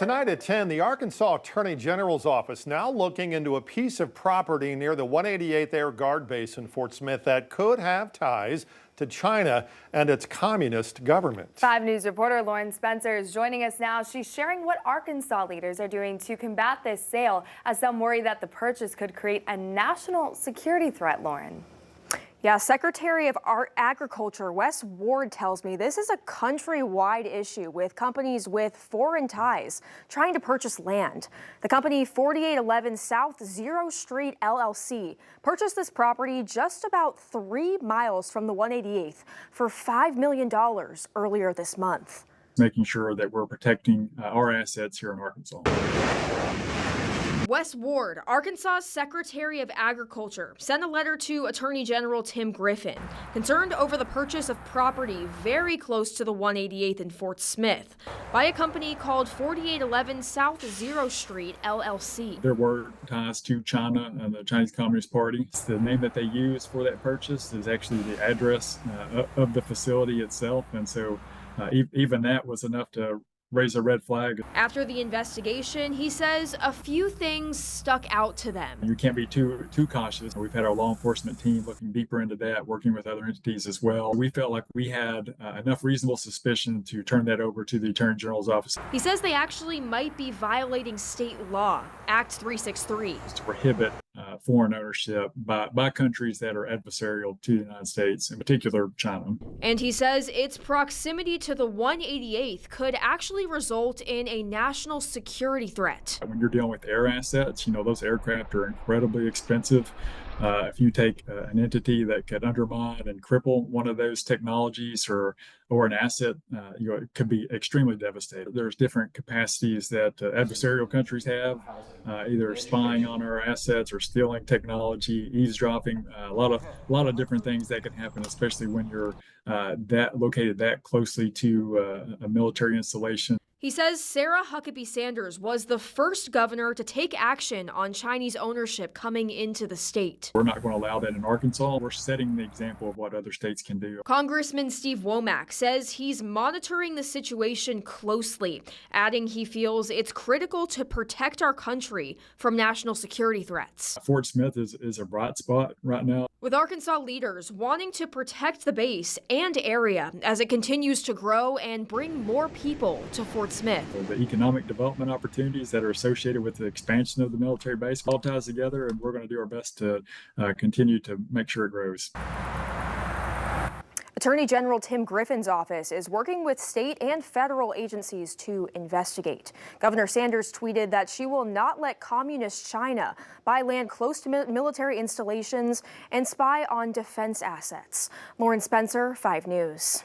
Tonight at 10, the Arkansas Attorney General's office now looking into a piece of property near the 188th Air Guard Base in Fort Smith that could have ties to China and its communist government. 5 News reporter Lauren Spencer is joining us now. She's sharing what Arkansas leaders are doing to combat this sale, as some worry that the purchase could create a national security threat. Lauren. Yeah, Secretary of Agriculture Wesley Ward tells me this is a countrywide issue with companies with foreign ties trying to purchase land. The company 4811 South Zero Street LLC purchased this property just about 3 miles from the 188th for $5 million earlier this month. Making sure that we're protecting our assets here in Arkansas. Wesley Ward, Arkansas's Secretary of Agriculture, sent a letter to Attorney General Tim Griffin, concerned over the purchase of property very close to the 188th in Fort Smith by a company called 4811 South Zero Street LLC. There were ties to China and the Chinese Communist Party. The name that they used for that purchase is actually the address of the facility itself, and so even that was enough to raise a red flag. After the investigation, he says a few things stuck out to them. You can't be too cautious. We've had our law enforcement team looking deeper into that, working with other entities as well. We felt like we had enough reasonable suspicion to turn that over to the Attorney General's office. He says they actually might be violating state law, Act 363. To prohibit foreign ownership by countries that are adversarial to the United States, in particular China. And he says its proximity to the 188th could actually result in a national security threat. When you're dealing with air assets, those aircraft are incredibly expensive. If you take an entity that could undermine and cripple one of those technologies or an asset, it could be extremely devastating. There's different capacities that adversarial countries have, either spying on our assets or stealing technology, eavesdropping, a lot of different things that can happen, especially when you're located that closely to a military installation. He says Sarah Huckabee Sanders was the first governor to take action on Chinese ownership coming into the state. We're not going to allow that in Arkansas. We're setting the example of what other states can do. Congressman Steve Womack says he's monitoring the situation closely, adding he feels it's critical to protect our country from national security threats. Fort Smith is a bright spot right now, with Arkansas leaders wanting to protect the base and area as it continues to grow and bring more people to Fort Smith. The economic development opportunities that are associated with the expansion of the military base all ties together, and we're going to do our best to continue to make sure it grows. Attorney General Tim Griffin's office is working with state and federal agencies to investigate. Governor Sanders tweeted that she will not let communist China buy land close to military installations and spy on defense assets. Lauren Spencer, 5 News.